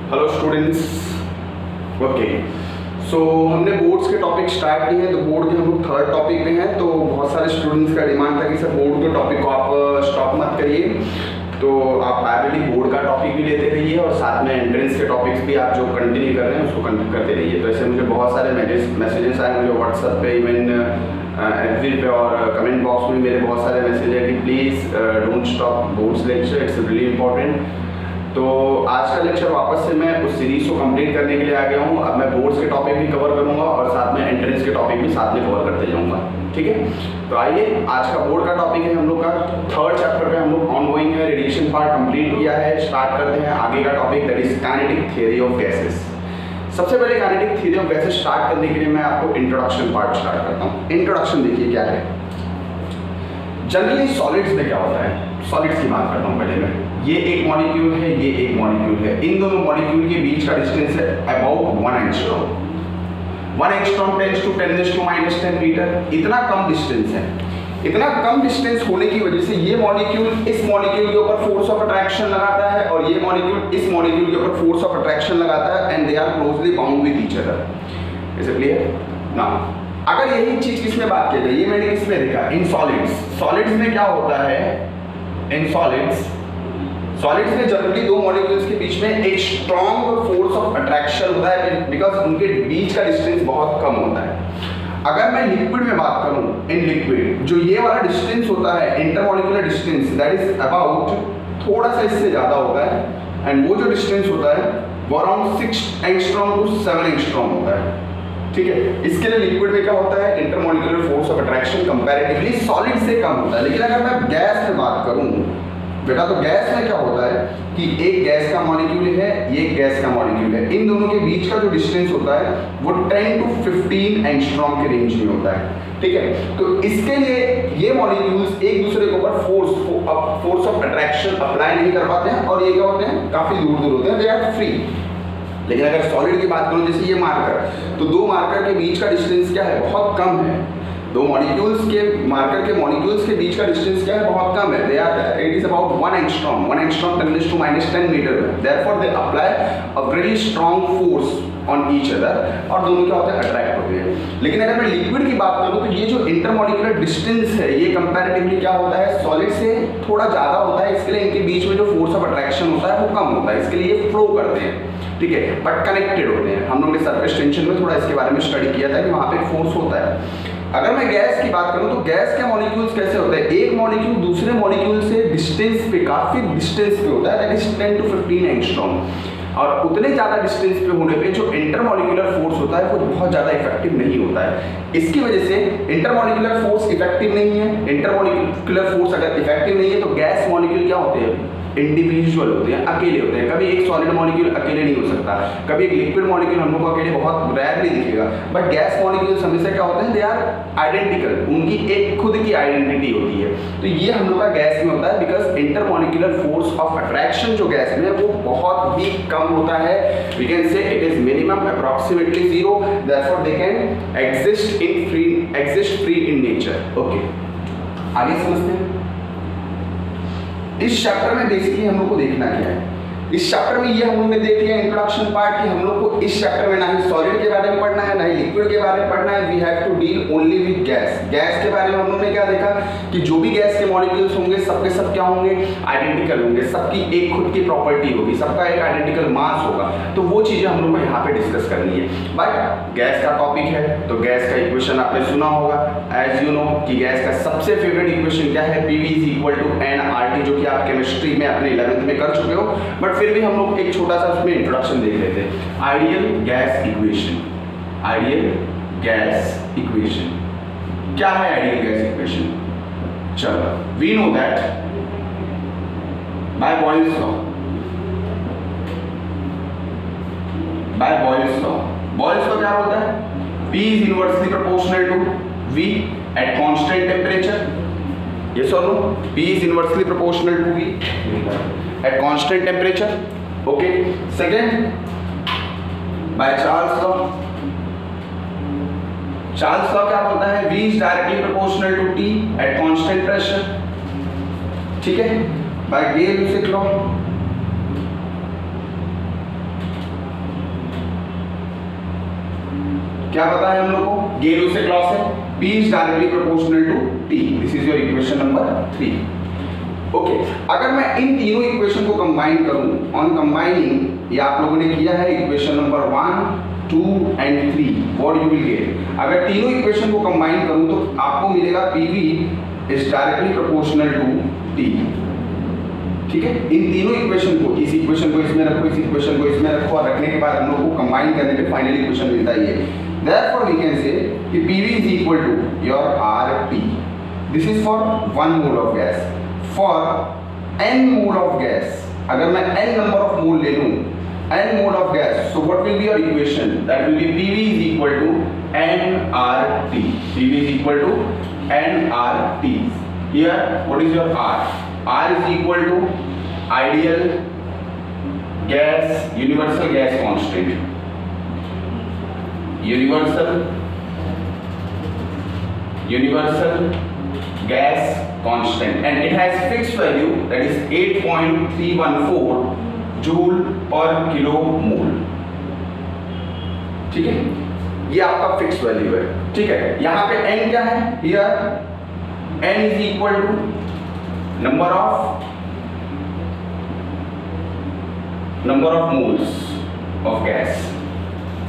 Hello students. Okay, सो हमने boards के topic start किए हैं, तो बोर्ड के हम लोग थर्ड टॉपिक में हैं। तो बहुत सारे स्टूडेंट्स का डिमांड था कि सर बोर्ड के टॉपिक को आप स्टॉप मत करिए, तो आप पैरेलली बोर्ड का टॉपिक भी लेते रहिए और साथ में एंट्रेंस के टॉपिक्स भी आप जो कंटिन्यू कर रहे हैं उसको कंटिन्यू करते रहिए। तो ऐसे मुझे बहुत सारे मैसेजेस आए मुझे व्हाट्सएप पे, इवन एफबी पे और कमेंट बॉक्स में मेरे बहुत सारे मैसेज है कि please don't stop boards lecture, it's really important. तो आज का लेक्चर वापस से मैं उस सीरीज को कंप्लीट करने के लिए आ गया हूँ। अब मैं बोर्ड्स के टॉपिक भी कवर करूँगा और साथ में एंट्रेंस के टॉपिक भी साथ में कवर करते जाऊँगा, ठीक है। तो आइए, आज का बोर्ड का टॉपिक है हम लोग का थर्ड चैप्टर पे हम लोग ऑनगोइंग है, रेडिएशन पार्ट कंप्लीट किया है। स्टार्ट करते हैं आगे का topic, that is kinetic theory of gases. सबसे पहले kinetic theory of gases start करने के लिए मैं आपको इंट्रोडक्शन पार्ट स्टार्ट करता हूँ। इंट्रोडक्शन देखिए क्या है। जनरली सॉलिड्स में क्या होता है, सॉलिड्स की बात करता हूँ पहले मैं। ये एक मॉलिक्यूल है, ये एक मॉलिक्यूल है, इन दोनों मॉलिक्यूल के बीच का डिस्टेंस है about 1 angstrom. 1 angstrom tends to 10⁻⁻10 metre. इतना कम डिस्टेंस है। इतना कम डिस्टेंस होने की वजह से ये मॉलिक्यूल इस मॉलिक्यूल के ऊपर फोर्स ऑफ अट्रैक्शन लगाता है और ये मॉलिक्यूल इस मॉलिक्यूल के ऊपर फोर्स ऑफ अट्रैक्शन लगाता है, and they are closely bound with each other. Is it clear? Now अगर यही चीज किसमें बात की जाए, ये मैंने किसमें देखा, इन सॉलिड्स। सॉलिड्स में क्या होता है, इन सॉलिड्स में जनरली दो मॉलिक्यूल्स के बीच में एक स्ट्रॉन्ग फोर्स ऑफ अट्रैक्शन होता है, बिकॉज उनके बीच का डिस्टेंस बहुत कम होता है। अगर मैं लिक्विड में बात करूं, इन लिक्विड जो ये वाला डिस्टेंस होता है, intermolecular distance, that is about थोड़ा सा इससे ज्यादा होता है, एंड वो जो डिस्टेंस होता है वो अराउंड 6 एंगस्ट्रॉम टू 7 एंगस्ट्रॉम होता है, ठीक है। इसके लिए लिक्विड में क्या होता है, intermolecular force of attraction comparatively solid से कम होता है। लेकिन अगर मैं गैस में बात करूं बेटा, तो गैस में क्या होता है कि एक गैस का मॉलिक्यूल है, ये एक गैस का मॉलिक्यूल है, इन दोनों के बीच का जो डिस्टेंस होता है वो 10 टू 15 एंगस्ट्रॉम के रेंज में होता है, ठीक है। तो इसके लिए ये मॉलिक्यूल्स एक दूसरे के ऊपर फोर्स ऑफ अट्रैक्शन अप्लाई नहीं कर पाते हैं, और ये क्या होते हैं, काफी दूर दूर होते हैं, दे आर फ्री। लेकिन अगर सॉलिड की बात करूं, जैसे ये मार्कर, तो दो मार्कर के बीच का डिस्टेंस क्या है, बहुत कम है। दो मॉलिक्यूल्स के मार्कर के मॉलिक्यूल्स के बीच का डिस्टेंस क्या है, बहुत कम है। They are it is about 1 angstrom 10⁻⁻10 metre. Therefore they apply a very strong force on each other, और दोनों क्या होते हैं, अट्रैक्ट होते हैं। लेकिन अगर मैं लिक्विड की बात करूं, तो ये जो इंटरमॉलिक्यूलर डिस्टेंस है ये कंपैरेटिवली क्या होता है, सॉलिड से थोड़ा ज्यादा होता है। इसके लिए इनके बीच में जो फोर्स ऑफ अट्रैक्शन होता है वो कम होता है, इसके लिए ये फ्लो करते हैं, ठीक है, बट कनेक्टेड होते हैं। हम लोग ने सरफेस टेंशन में थोड़ा इसके बारे में स्टडी किया था कि वहां पे फोर्स होता है। अगर मैं गैस की बात करूं, तो गैस के मॉलिक्यूल्स कैसे होते हैं, एक मॉलिक्यूल दूसरे मॉलिक्यूल से डिस्टेंस पे, काफी डिस्टेंस पे होता है, दैट इज 10 टू 15 एंगस्ट्रॉम। और उतने ज्यादा डिस्टेंस पे होने पे जो इंटरमॉलिक्यूलर फोर्स होता है वो बहुत ज्यादा इफेक्टिव नहीं होता है। इसकी वजह से इंटरमॉलिक्यूलर फोर्स इफेक्टिव नहीं है। इंटरमॉलिक्यूलर फोर्स अगर इफेक्टिव नहीं है तो गैस मॉलिक्यूल क्या होते हैं, इंडिविजुअल होते हैं, अकेले होते हैं। कभी एक सॉलिड मॉलिक्यूल अकेले नहीं हो सकता, कभी एक लिक्विड मॉलिक्यूल हम लोग को अकेले बहुत रेयरली दिखेगा, बट गैस मॉलिक्यूल्स हमेशा क्या होते हैं, दे आर आइडेंटिकल, उनकी एक खुद की आइडेंटिटी होती है। तो ये हम लोग का गैस में होता है, because intermolecular force of attraction जो गैस में है वो बहुत ही कम होता है। We can say it is minimum approximately 0, therefore they can exist free in nature. Okay, आगे समझते हैं। इस चैप्टर में बेसिकली हम लोग को देखना क्या है, इस चैप्टर में ये हम लोग ने देख लिया इंट्रोडक्शन पार्ट कि हम लोग को इस चैप्टर में ना ही सॉलिड के बारे में पढ़ना है, ना ही लिक्विड के बारे में पढ़ना है। We have to deal only with gas. Gas के बारे में हम लोग ने क्या देखा कि जो भी गैस के मॉलिक्यूल्स होंगे सबके सब क्या होंगे, आइडेंटिकल होंगे, सबकी एक खुद की प्रॉपर्टी होगी, सबका एक आइडेंटिकल मास होगा। तो वो चीजें हम लोग को यहाँ पे डिस्कस करनी है। बट गैस का टॉपिक है तो गैस का इक्वेशन आपने सुना होगा, एज यू नो कि गैस का सबसे फेवरेट इक्वेशन क्या है, PV = nRT, जो कि आप केमिस्ट्री में अपने 11th में कर चुके हो, बट फिर भी हम लोग एक छोटा सा उसमें इंट्रोडक्शन देख लेते हैं। Ideal gas equation. Ideal gas equation क्या है, आइडियल गैस इक्वेशन? चलो, we know that by Boyle's law. By Boyle's law, Boyle's law क्या होता है, P is inversely proportional to V at constant temperature. Yes or no? P is inversely proportional to V at constant temperature. Okay. Second, by Charles law. Charles law क्या बोलता है, V is directly proportional to T at constant pressure. ठीक है. By Gay-Lussac law. क्या पता है हम लोग को, गेन से क्लॉज है, P is directly proportional to T. This is your equation number 3. Okay, अगर मैं इन तीनों इक्वेशन को कंबाइन करूं, ऑन कंबाइनिंग, ये आप लोगों ने किया है equation number 1, 2 and 3, what you will get, अगर तीनों इक्वेशन को कंबाइन करूं तो आपको मिलेगा PV is directly proportional to T। ठीक है, इन तीनों इक्वेशन को, इस इक्वेशन को इसमें रखो, इस इक्वेशन को इसमें रखो, और रखने के बाद हम लोग को कंबाइन करने पे फाइनल इक्वेशन मिलता है ये। Therefore we can say कि PV is equal to your RT. This is for 1 mole of gas. For n mole of gas, अगर मैं n number of mole ले लूँ, n mole of gas, so what will be your equation? That will be PV is equal to nRT. PV is equal to nRT. Here, what is your R? R is equal to ideal gas, universal gas constant. Universal gas constant, and it has fixed value, that is 8.314 joule per kilomole। ठीक है, ये आपका fix value है। ठीक है, यहाँ पे n क्या है, here n is equal to number of moles of gas।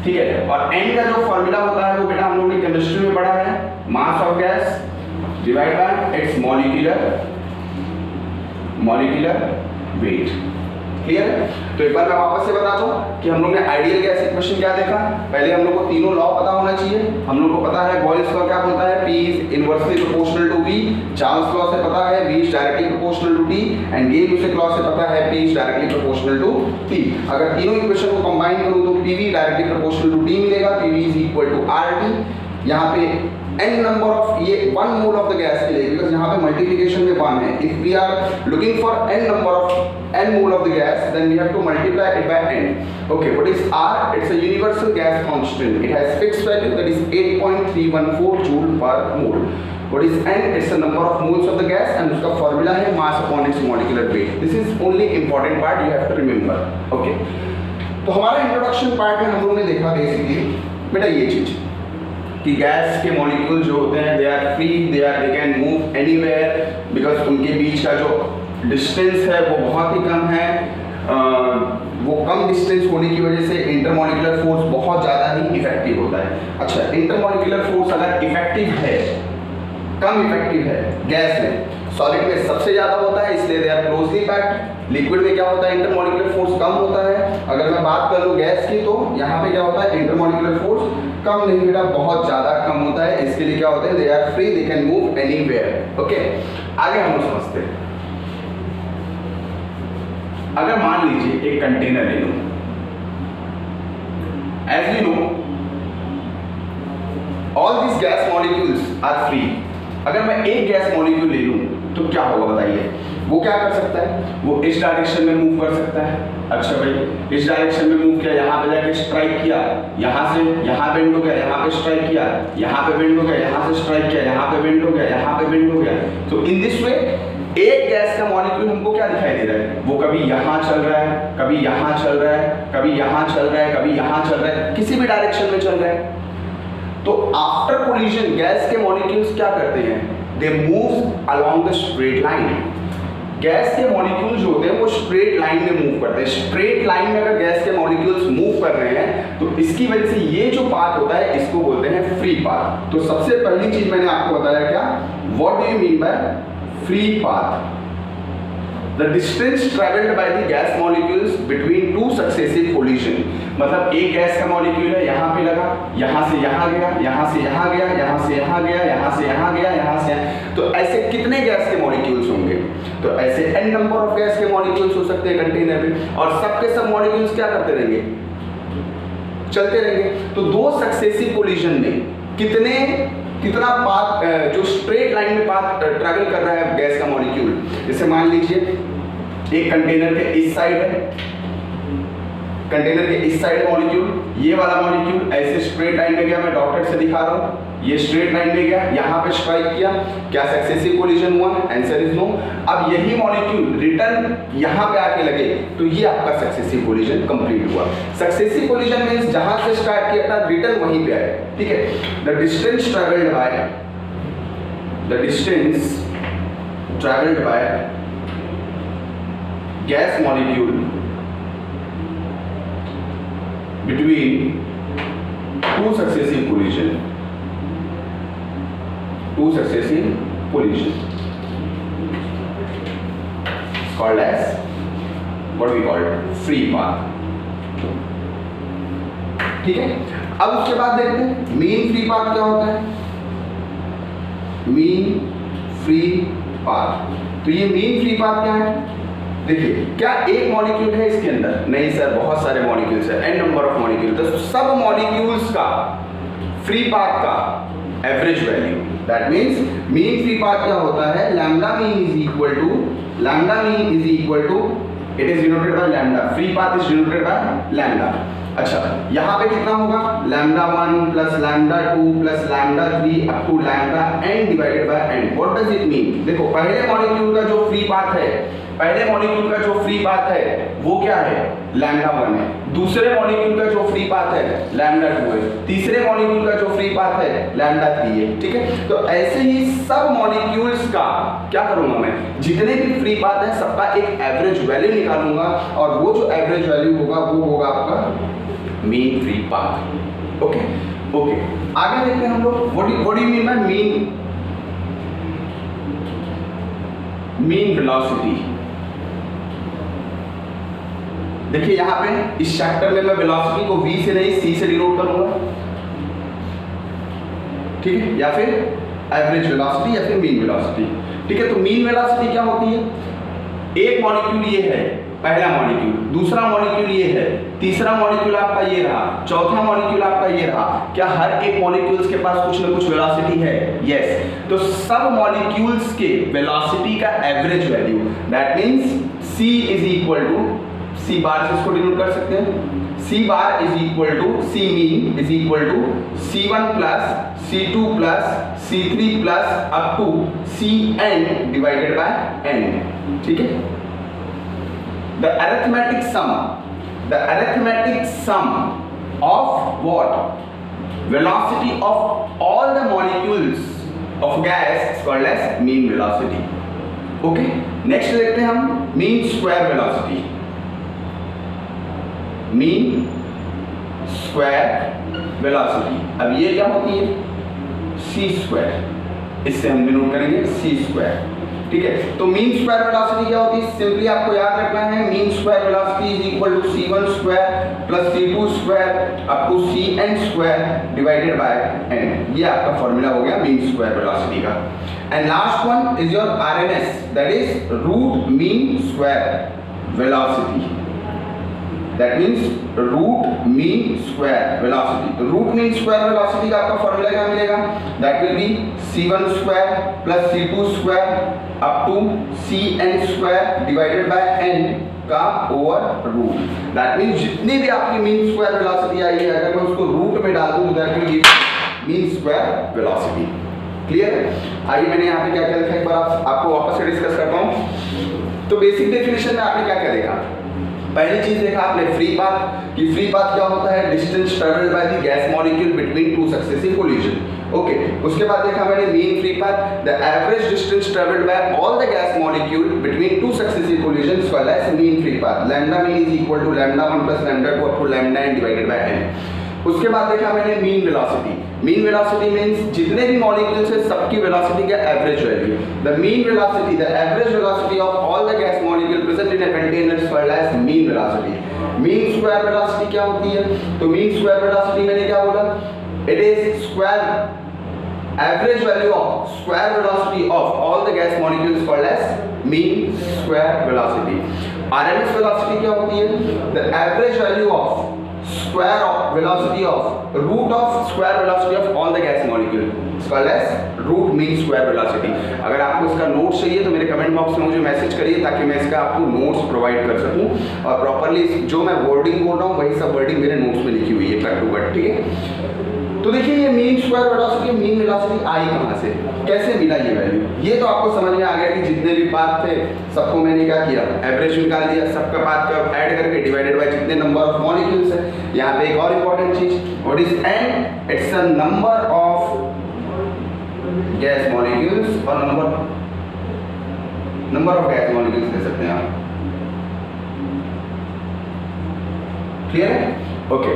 ठीक है, और n का जो फॉर्मूला होता है वो बेटा हम लोगों ने केमिस्ट्री में पढ़ा है, mass of gas divide by it's molecular wait. Clear है? तो एक बार मैं वापस से बता दूं कि हम लोग ने आइडियल गैस इक्वेशन क्या देखा, पहले हम लोग को तीनों लॉ पता होना चाहिए। हम लोग को पता है बॉयल्स लॉ क्या बोलता है, P is inversely proportional to V, Charles law से पता है V is directly proportional to T, and Gay law से पता है P is directly proportional to T। अगर तीनों इक्वेशन को कंबाइन करूं तो PV directly proportional to T मिलेगा, PV is equal to RT। यहाँ पे n नंबर ऑफ, ये 1 मोल ऑफ द गैस के लिए, बिकॉज यहाँ पे मल्टीप्लिकेशन में 1 है, if we are looking for n number of n mole of the gas, then we have to multiply it by n। Okay, what is R? It's a universal gas constant, it has fixed value, that is 8.314 joule per mole. What is n? It's the number of moles of the gas, and उसका formula है mass upon its molecular weight. This is only important part, you have to remember. Okay, तो हमारा introduction part में हम लोगों ने देखा basically बेटा ये चीज कि गैस के मॉलिक्यूल जो होते हैं, they are free, they can move anywhere, because उनके बीच का जो डिस्टेंस है वो बहुत ही कम है। वो कम डिस्टेंस होने की वजह से इंटरमॉलिक्यूलर फोर्स बहुत ज़्यादा ही इफेक्टिव होता है। अच्छा, इंटरमॉलिक्यूलर फोर्स अगर इफेक्टिव है, कम इफेक्टिव है गैस में, सॉलिड में सबसे ज़्यादा होता है, इसलिए they are closely packed. Liquid में क्या होता है, इंटरमॉलिक्यूलर फोर्स कम होता है। अगर मैं बात कर लूँ गैस की, तो यहाँ पे क्या होता है, इंटरमॉलिक्यूलर फोर्स कम नहीं बेटा, बहुत ज़्यादा कम होता है। इसके लिए क्या होते हैं, they are free, they can move anywhere. Okay, आगे हम लोग समझते हैं। अगर मान लीजिए एक कंटेनर ले लो, as we know all this gas molecules are free. अगर मैं एक गैस मॉलिक्यूल ले लूं तो क्या होगा बताइए, वो क्या कर सकता है, वो इस डायरेक्शन में मूव कर सकता है। अच्छा भाई, इस डायरेक्शन में मूव किया, यहाँ पे जाके स्ट्राइक किया, यहाँ से यहाँ बेंड हो गया, यहाँ पे स्ट्राइक किया, यहाँ पे बेंड हो गया, यहाँ से स्ट्राइक किया, यहाँ पे बेंड हो गया, यहाँ पे बेंड हो गया। तो इन दिस वे एक गैस का मॉलिक्यूल हमको क्या दिखाई दे रहा है, वो कभी यहाँ चल रहा है, कभी यहाँ चल रहा है, कभी यहाँ चल रहा है, कभी यहाँ चल रहा है, किसी भी डायरेक्शन में चल रहा है। तो आफ्टर कोलिजन गैस के मॉलिक्यूल्स क्या करते हैं, they move along the straight line. Gas के मॉलिक्यूल जो होते हैं वो स्ट्रेट लाइन में मूव करते हैं। स्ट्रेट लाइन में अगर गैस के मॉलिक्यूल्स मूव कर रहे हैं तो इसकी वजह से ये जो पाथ होता है इसको बोलते हैं फ्री पाथ। तो सबसे पहली चीज मैंने आपको बताया क्या, what do you mean by free path? The distance traveled by the gas molecules between two successive collision। मतलब एक गैस का मॉलिक्यूल है, यहाँ पे लगा, यहाँ से यहाँ गया, यहाँ से यहाँ गया, यहाँ से यहाँ गया, यहाँ से यहाँ गया, यहाँ से यहाँ। तो ऐसे कितने गैस के मॉलिक्यूल्स होंगे, तो ऐसे n नंबर ऑफ गैस के मॉलिक्यूल्स हो सकते हैं कंटेनर में, और सबके सब मॉलिक्यूल्स क्या करते रहेंगे, चलते रहेंगे। तो दो सक्सेसिव कोलिजन में कितना पाथ, जो स्ट्रेट लाइन में पाथ ट्रैवल कर रहा है गैस का मॉलिक्यूल। जैसे मान लीजिए एक कंटेनर के इस साइड है, कंटेनर के इस साइड मॉलिक्यूल, ये वाला मॉलिक्यूल ऐसे स्ट्रेट लाइन में गया, मैं डॉटेड से दिखा रहा हूँ, ये स्ट्रेट लाइन में गया, यहाँ पे स्ट्राइक किया, क्या सक्सेसिव कोलिजन हुआ? Answer is no. अब यही मॉलिक्यूल रिटर्न यहाँ पे आके लगे तो ये आपका सक्सेसिव कोलिजन कंप्लीट हुआ। सक्सेसिव कोलिजन मींस जहां से स्टार्ट किया था रिटर्न वहीं पे आए, ठीक है। The distance travelled by gas molecule between two successive collision called as what we call free path, ठीक है। अब उसके बाद देखते हैं मीन फ्री पाथ क्या होता है। मीन फ्री पाथ, तो ये मीन फ्री पाथ क्या है? देखिए, क्या एक मॉलिक्यूल है इसके अंदर? नहीं सर, बहुत सारे मॉलिक्यूल्स है, n नंबर ऑफ मॉलिक्यूल। तो सब मॉलिक्यूल्स का फ्री पाथ का average value, that means mean free path क्या होता है? Lambda mean is equal to it is denoted by lambda, free path is denoted by lambda. अच्छा, यहाँ पे कितना होगा? Lambda 1 plus lambda 2 plus lambda 3 up to lambda n divided by n। What does it mean? देखो, पहले molecule का जो free path है, वो क्या है? लैम्डा 1 है। दूसरे मॉलिक्यूल का जो फ्री पाथ है लैम्डा 2 है। तीसरे मॉलिक्यूल का जो फ्री पाथ है लैम्डा 3 है, ठीक है। तो ऐसे ही सब मॉलिक्यूल्स का क्या करूंगा मैं? जितने भी फ्री पाथ है सबका एक एवरेज वैल्यू निकालूंगा, और वो जो एवरेज वैल्यू होगा वो होगा आपका मीन फ्री पाथ। ओके, आगे देखते हैं हम लोग what do you mean by mean velocity. देखिए, यहाँ पे इस चैप्टर में मैं वेलोसिटी को v से नहीं c से डिनोट करूंगा, ठीक है, या फिर एवरेज वेलोसिटी या फिर मीन वेलोसिटी, ठीक है। तो मीन वेलोसिटी क्या होती है? एक मॉलिक्यूल ये है, पहला मॉलिक्यूल, दूसरा मॉलिक्यूल ये है, तीसरा मॉलिक्यूल आपका ये रहा, चौथा मॉलिक्यूल आपका ये रहा। क्या हर एक मॉलिक्यूल्स के पास कुछ ना कुछ वेलोसिटी है? यस। तो सब मॉलिक्यूल्स के वेलोसिटी का average value, that means c is equal to, c bar से इसको डिनोट कर सकते हैं, c bar is equal to, c mean is equal to c1 plus c2 plus c3 plus up to cn divided by n, ठीक है। The arithmetic sum of what? Velocity of all the molecules of gas is called as mean velocity. Okay. Next देखते हैं हम mean square velocity. Mean square velocity. अब ये क्या होती है? c square. इससे हम डिनोट करेंगे c square. ठीक है। तो मीन स्क्वायर वेलोसिटी क्या होती है? सिंपली आपको याद रखना है, mean square velocity is equal to c1 square plus c2 square up to cn square divided by n। ये आपका फॉर्मूला हो गया मीन स्क्वायर वेलोसिटी का। And last one is your RMS, that is root mean square velocity, that means root mean square velocity. तो root mean square velocity का आपका formula क्या मिलेगा? That will be c1 square plus c2 square up to cn square divided by n का over root. That means जितनी भी आपकी mean square velocity आई है, अगर मैं उसको रूट में डाल दूं तो that will give mean square velocity. Clear है? आइए, मैंने यहाँ पे क्या क्या लिखा एक बार आपको वापस से डिस्कस करता हूँ। तो बेसिक डेफिनेशन में आपने क्या क्या देखा? पहली चीज देखा आपने फ्री पाथ, कि फ्री पाथ क्या होता है? Distance travelled by the gas molecule between two successive collision. Okay, उसके बाद देखा मैंने mean free path, the average distance travelled by all the gas molecule between two successive collisions called as mean free path. Lambda mean is equal to lambda 1 plus lambda 2 up to lambda n divided by n। उसके बाद देखा मैंने mean velocity. Mean velocity means जितने भी molecules है सबकी velocity का average value. The mean velocity, the average velocity of all the gas molecule present in a container is called as mean velocity. Mean square velocity क्या होती है? तो mean square velocity मैंने क्या बोला? It is square average value of square velocity of all the gas molecules called as mean square velocity. RMS velocity क्या होती है? The average value of square of velocity of root of square velocity of all the gas molecule. Called as root mean square velocity. अगर आपको इसका notes चाहिए तो मेरे comment box में मुझे मैसेज करिए ताकि मैं इसका आपको नोट्स प्रोवाइड कर सकूं और प्रॉपर्ली जो मैं वर्डिंग बोल रहा हूँ वही सब वर्डिंग मेरे नोट्स में लिखी हुई है कट टू कट, ठीक है। तो देखिए ये mean square velocity, mean velocity आई कहाँ से, कैसे मिला ये वैल्यू, ये तो आपको समझ में आ गया कि जितने भी पाथ थे सबको मैंने क्या किया, एवरेज निकाल दिया, सबका पाथ का ऐड करके डिवाइडेड बाय जितने नंबर ऑफ मॉलिक्यूल्स है। यहाँ पे एक और इंपॉर्टेंट चीज, what is an, it's a number of gas molecules और नंबर ऑफ गैस मॉलिक्यूल्स दे सकते हैं आप, क्लियर है? ओके,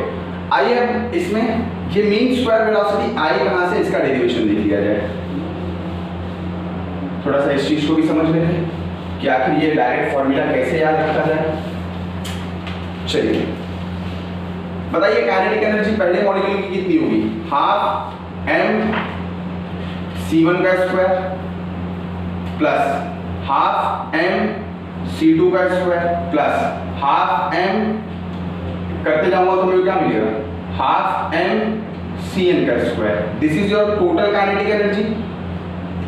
आइए अब इसमें ये मीन स्क्वायर वेलोसिटी आई कहां से, इसका डेरिवेशन देख लिया जाए। थोड़ा सा इस चीज को भी समझ लेते हैं कि आखिर ये डायरेक्ट फॉर्मूला कैसे याद रखा जाए। चलिए बताइए, काइनेटिक एनर्जी पहले मॉलिक्यूल की कितनी होगी, हाफ m c1 का square plus half m c2 का स्क्वायर प्लस हाफ m, करते जाऊंगा तो मुझे क्या मिलेगा, हाफ m cn का स्क्वायर। This is your total kinetic energy,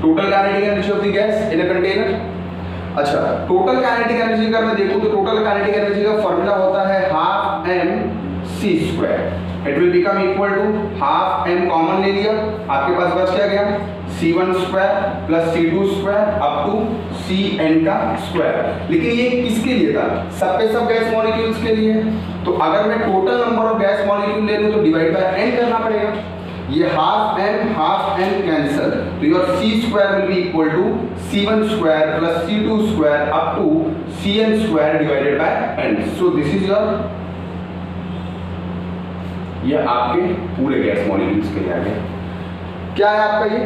total kinetic energy of the gas in a container. अच्छा, टोटल काइनेटिक एनर्जी का मैं देखूं तो टोटल काइनेटिक एनर्जी का फॉर्मूला होता है half m c square. It will become equal to half m common ले लिया, आपके पास बच क्या गया, c1 square plus c2 square up to cn का स्क्वायर। लेकिन ये किसके लिए था, सब के सब गैस मॉलिक्यूल्स के लिए। तो अगर मैं total number of gas molecule ले लूं तो डिवाइड बाय n करना पड़ेगा। ये हाफ m कैंसिल, तो your c square will be equal to c1 square plus c2 square up to cn square divided by n। So this is your, ये आपके पूरे गैस मॉलिक्यूल्स के लिए आ गया। क्या है आपका ये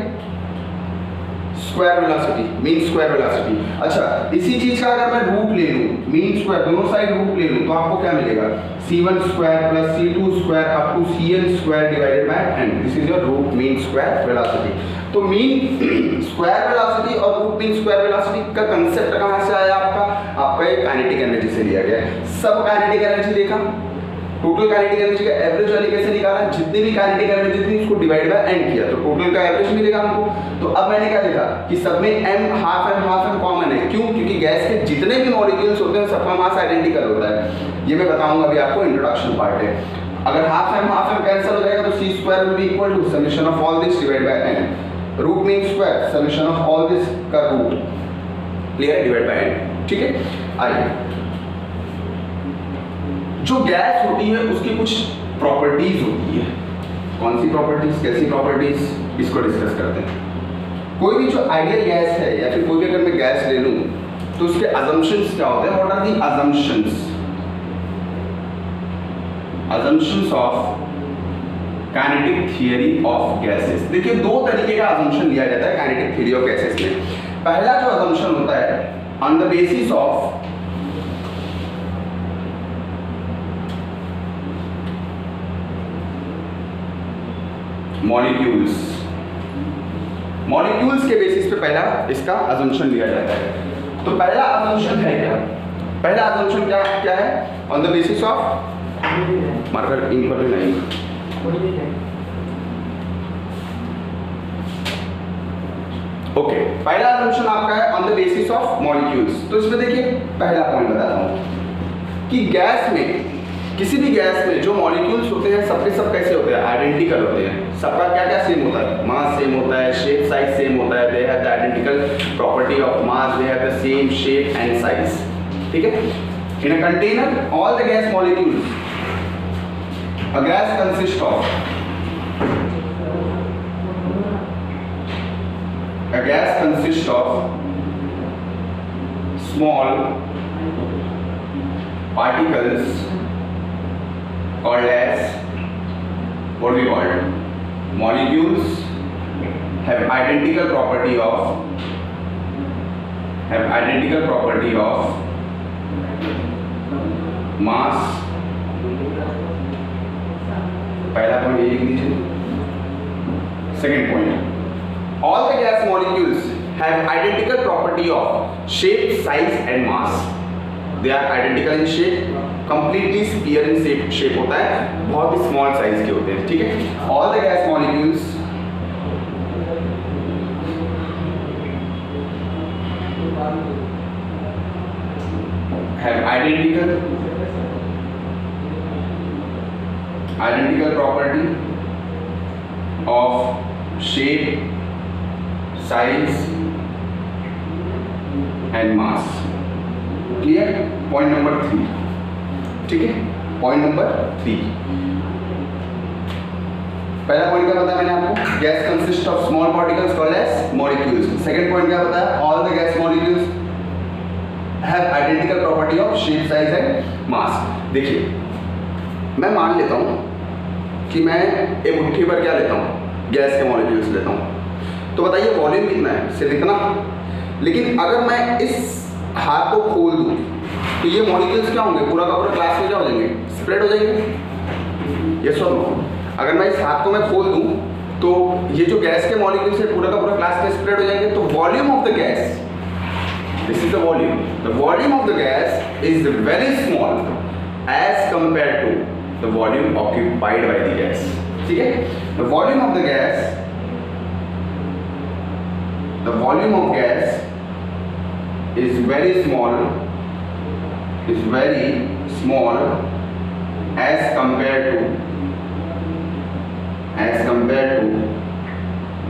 square velocity, mean square velocity. अच्छा, इसी चीज का अगर मैं रूट ले लूं, मीन स्क्वायर दोनों साइड रूट ले लूं तो आपको क्या मिलेगा, c1 square plus c2 square up to cn square divided by n। This is your root mean square velocity. तो मीन स्क्वायर वेलोसिटी और रूट मीन स्क्वायर वेलोसिटी का कांसेप्ट कहां से आया आपका ये काइनेटिक एनर्जी से लिया गया है। सब काइनेटिक एनर्जी देखा, टोटल काइनेटिक एनर्जी का एवरेज वाली कैसे निकाला, जितनी भी काइनेटिक एनर्जी थी उसको डिवाइड बाय n किया तो टोटल का एवरेज मिलेगा हमको। तो अब मैंने क्या देखा कि सब में हाफ m कॉमन है, क्यों, क्योंकि गैस के जितने भी मॉलिक्यूल्स होते हैं सबका मास आइडेंटिकल होता है। ये मैं बताऊंगा अभी आपको, इंट्रोडक्शन पार्ट है। अगर हाफ m कैंसिल हो जाएगा तो c square will be equal to summation of all this divide by n, root mean square summation of all this का root, clear, divide by n, ठीक है। आइए, जो गैस होती है उसकी कुछ प्रॉपर्टीज होती है, कौन सी प्रॉपर्टीज, कैसी प्रॉपर्टीज, इसको डिस्कस करते हैं। कोई भी जो आइडियल गैस है या फिर कोई भी अगर मैं गैस ले लूं तो उसके अजम्पशंस क्या होते हैं, what are the assumptions of kinetic theory of gases. देखिए दो तरीके का अजम्पशन लिया जाता है काइनेटिक थियरी ऑफ गैसेस में। पहला जो अजम्पशन होता है on the basis of molecules के बेसिस पे पहला इसका अजम्पशन लिया जाता है। तो पहला अजम्पशन है क्या, पहला अजम्पशन क्या है, on the basis of marker इन पर नहीं, ओके, पहला अजम्पशन आपका है on the basis of molecules. तो इसमें देखिए पहला पॉइंट बताता हूं कि गैस में, किसी भी गैस में जो मॉलिक्यूल्स होते हैं सबके सब कैसे होते हैं, आइडेंटिकल होते हैं। सबका क्या क्या सेम होता है, मास सेम होता है, शेप साइज सेम होता है, they have the identical property of mass, they have the same shape and size, ठीक है। In a container all the gas molecules, a gas consist of small particles called as, what we call molecules have identical property of mass। पहला point ये लिख दीजिए। Second point, all the gas molecules have identical property of shape, size and mass। They are identical in shape, completely sphere in shape होता है, बहुत ही small size के होते हैं, ठीक है। All the gas molecules have identical property of shape, size and mass. Clear? Point number 3. ठीक है, पॉइंट नंबर 3. पहला पॉइंट क्या बताया मैंने आपको? Gas consist of small particles called as molecules. Second point क्या बताया? All the gas molecules have identical property of shape, size and mass. देखिए, मैं मान लेता हूं कि मैं एक मुट्ठी भर क्या लेता हूं? गैस के मॉलिक्यूल्स लेता हूं. तो बताइए वॉल्यूम कितना है? सिर्फ इतना. लेकिन अगर मैं इस हाथ को खोल दूं तो ये मॉलिक्यूल्स क्या होंगे? पूरा का पूरा क्लास में क्या हो जाएंगे? स्प्रेड हो जाएंगे. यस और नो? अगर मैं इस हाथ को मैं खोल दूं तो ये जो गैस के मॉलिक्यूल्स है पूरा का पूरा क्लास में स्प्रेड हो जाएंगे. तो volume of the gas, this is the volume. The volume of the gas is very small as compare to the volume occupied by the gas. ठीक है? The volume of the gas, the volume of gas is very small as compared to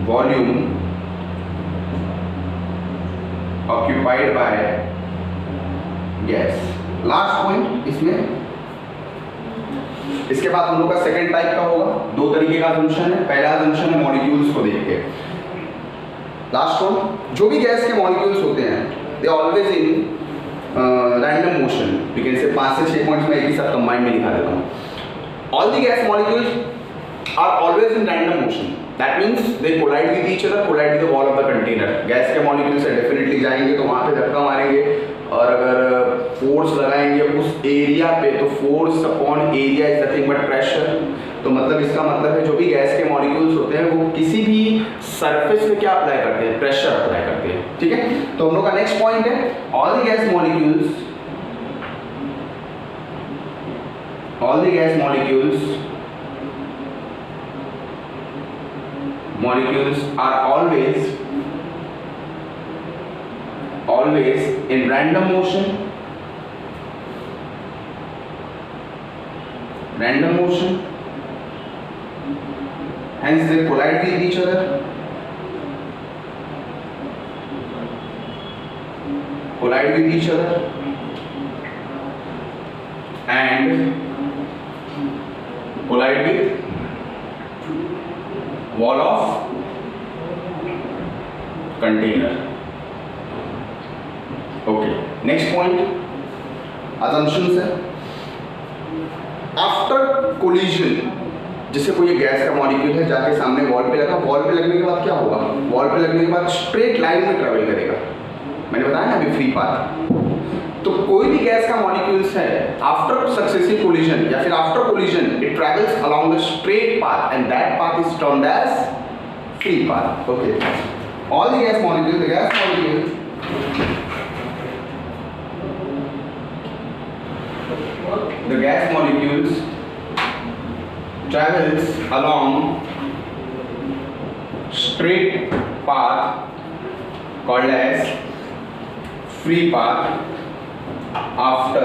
volume occupied by gas. Last point इसमें, इसके बाद हम लोग का second type का होगा. दो तरीके का assumption है. पहला assumption है मॉलिक्यूल्स को देख के. लास्ट वन, जो भी गैस के मॉलिक्यूल्स होते हैं they always in random motion. You can say 5 से 6 पॉइंट्स में एक ही साथ कंबाइन में लिखा देता हूँ. All the gas molecules are always in random motion. That means they collide with each other, collide with the wall of the container. Gas के molecules से डेफिनेटली जाएंगे तो वहाँ पे धक्का मारेंगे, और अगर फोर्स लगाएंगे उस एरिया पे तो force upon area is nothing but pressure. तो मतलब इसका मतलब है जो भी गैस के मॉलिक्यूल्स होते हैं वो किसी भी सरफेस पे क्या अप्लाई करते हैं? प्रेशर अप्लाई करते हैं. ठीक है? तो हम लोग का नेक्स्ट पॉइंट है all the gas molecules are always in random motion, hence they collide with each other, and collide with wall of container. Okay, next point, assumptions है. आफ्टर कोलिजन, जैसे कोई गैस का मॉलिक्यूल है जाके सामने wall पे लगा, वॉल पे लगने के बाद क्या होगा? वॉल पे लगने के बाद स्ट्रेट लाइन में ट्रेवल करेगा. मैंने बताया ना अभी फ्री पाथ. तो कोई भी गैस का मॉलिक्यूल्स है आफ्टर सक्सेसिव कोलिजन या फिर after collision it travels along the straight path and that path is termed as free path. Okay, all the gas molecule the gas molecules travels along straight path called as free path after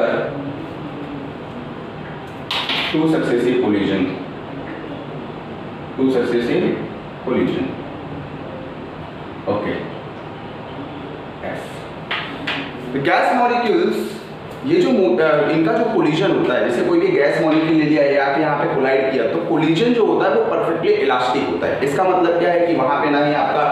two successive collision. Okay. F. The gas molecules, ये जो इनका जो collision होता है, जैसे कोई भी gas molecule ले लिया या यहाँ पे कोलाइड किया तो कोलिजन जो होता है वो परफेक्टली इलास्टिक होता है. इसका मतलब क्या है कि वहाँ पे ना ही आपका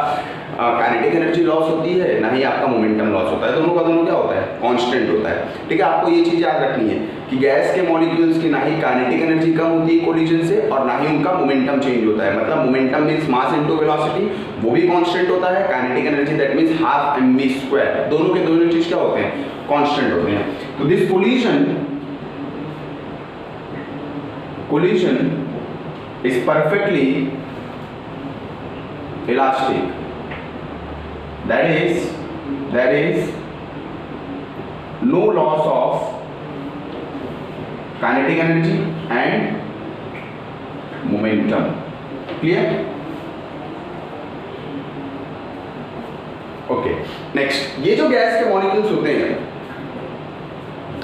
काइनेटिक एनर्जी लॉस होती है ना ही आपका मोमेंटम लॉस होता है. दोनों का दोनों क्या होता है? कांस्टेंट होता है. ठीक है, आपको ये चीज़ याद रखनी है कि गैस के मॉलिक्यूल्स की ना ही काइनेटिक एनर्जी कम होती है कोलिजन से और ना ही उनका मोमेंटम चेंज होता है. मतलब momentum means mass into velocity, वो भी कांस्टेंट होता है. Kinetic energy that means half mv². दोनों के दोनों चीज़ क्या होते हैं? कांस्टेंट होते हैं. तो this collision is perfectly elastic. That is no loss of kinetic energy and momentum. Clear? Okay. Next, ये जो गैस के मॉलिक्यूल्स होते हैं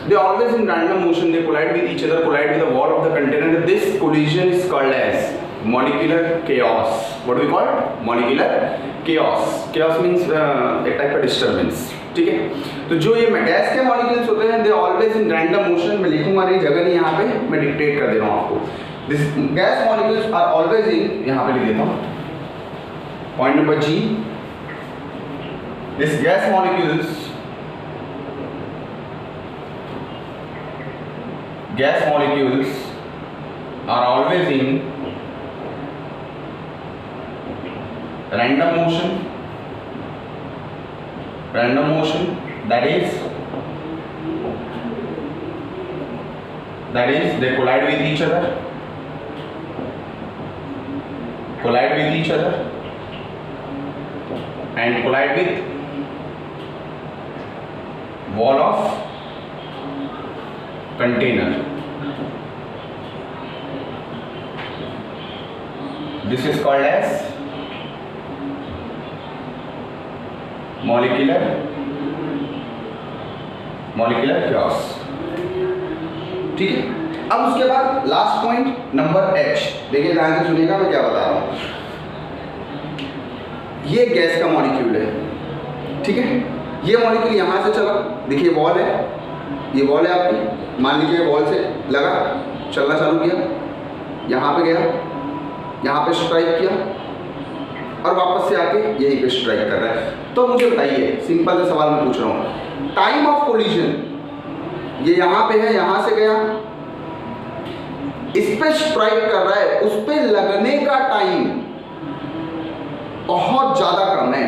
they always in random motion, they collide with each other, collide with the wall of the container. This collision is called as molecular chaos. What do we call it? Molecular chaos. Chaos means a type of disturbance. ठीक है, तो जो ये gas के molecules होते हैं, they always in random motion. मैं लिखूंगा नहीं, जगह नहीं यहाँ पे, मैं डिक्टेट कर दे रहा हूँ आपको. This gas molecules are always in, यहाँ पे लिख देता हूँ point number G. This gas molecules are always in random motion, that is they collide with each other, and collide with wall of container. This is called as molecular chaos. ठीक है, अब उसके बाद लास्ट पॉइंट नंबर H. देखिए ध्यान से सुनिएगा मैं क्या बता रहा हूँ. ये गैस का मॉलिक्यूल है, ठीक है. ये मॉलिक्यूल यहाँ से चला, देखिए वॉल है, ये वॉल है आपकी, मान लीजिए वॉल से लगा, चलना चालू किया, यहाँ पे गया, यहाँ पे स्ट्राइक किया और वापस से आके यहीं पे स्ट्राइक कर रहा है. तो मुझे बताइए, सिंपल सा सवाल मैं पूछ रहा हूँ, टाइम ऑफ कोलिजन ये यहाँ पे है, यहाँ से गया, इस पे स्ट्राइक कर रहा है, उस पे लगने का टाइम बहुत ज्यादा कम है.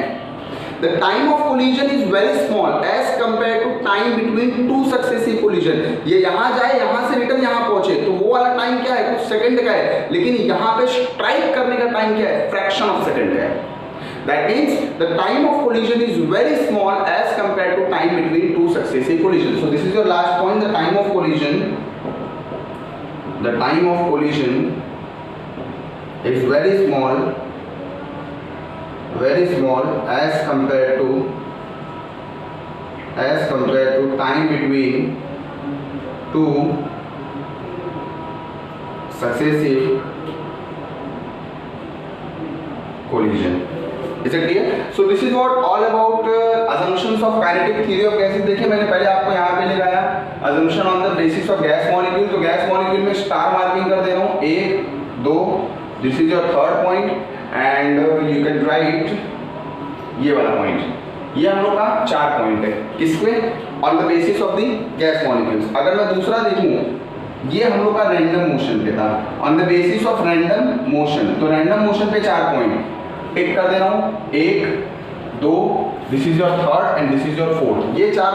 The time of collision is very small as compared to time between two successive collision. ये यहाँ जाए, यहाँ से रिटर्न यहाँ पहुंचे, तो वो वाला टाइम क्या है, कुछ सेकंड का है, लेकिन यहाँ पे स्ट्राइक करने का टाइम क्या है, फ्रैक्शन ऑफ सेकंड का है. That means the time of collision is very small as compared to time between two successive collisions. So this is your last point. The time of collision is very small as compared to time between two successive collision. Is it clear? So this is what all about assumptions of kinetic theory of gases. देखिए मैंने पहले आपको यहाँ पे लगाया assumption on the basis of gas molecule. तो gas molecule में star marking कर दे रहा हूँ, 1 2. This is your third point and you can write ये वाला पॉइंट. ये हम लोग का 4 पॉइंट है. किसपे? On the basis of the gas molecules. अगर मैं दूसरा देखूं, ये हम लोग का रैंडम मोशन पे था, on the basis of random motion. तो रैंडम मोशन पे 4 पॉइंट टिक कर दे रहा हूं, 1 2. This is your third and this is your fourth. ये 4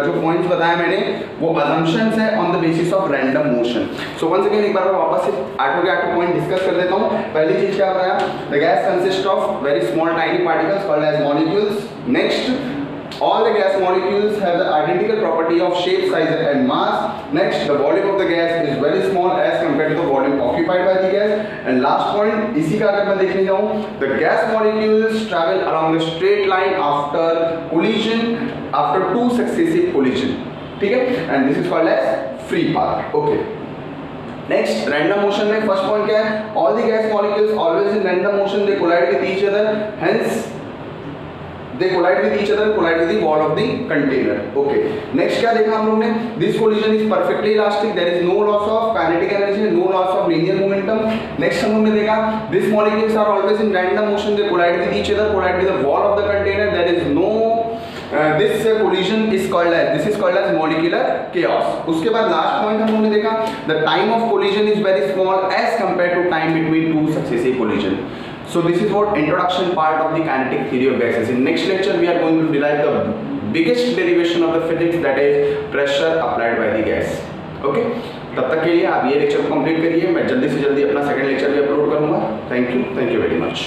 जो पॉइंट्स बताया मैंने वो assumptions है on the basis of random motion. So once again एक बार मैं वापस से आठों के 8 पॉइंट डिस्कस कर देता हूँ. पहली चीज क्या बताया, the gas consist of very small tiny particles called as molecules. Next, all the gas molecules have the identical property of shape, size and mass. Next, the volume of the gas is very small as compared to the volume occupied by the gas. And last point, इसी का अगर मैं देखने जाऊँ, the gas molecules travel along the straight line after collision, after 2 successive collision. ठीक है? And this is called as free path. Okay. Next, random motion में first point क्या है? All the gas molecules always in random motion, they collide with each other. Hence they collide with each other, collide with the wall of the container. Okay. Next क्या देखा हम लोग ने? This collision is perfectly elastic. There is no loss of kinetic energy, no loss of linear momentum. Next हम लोग ने देखा, these molecules are always in random motion. They collide with each other, collide with the wall of the container. There is no this collision is called as molecular chaos. उसके बाद last point हम लोग ने देखा, the time of collision is very small as compared to time between 2 successive collision. So this is what introduction part of the kinetic theory of gases. In next lecture we are going to derive the biggest derivation of the physics, that is pressure applied by the gas. Okay? तब तक के लिए आप ये lecture को complete करिए. मैं जल्दी से जल्दी अपना सेकंड लेक्चर भी अपलोड करूंगा. Thank you very much.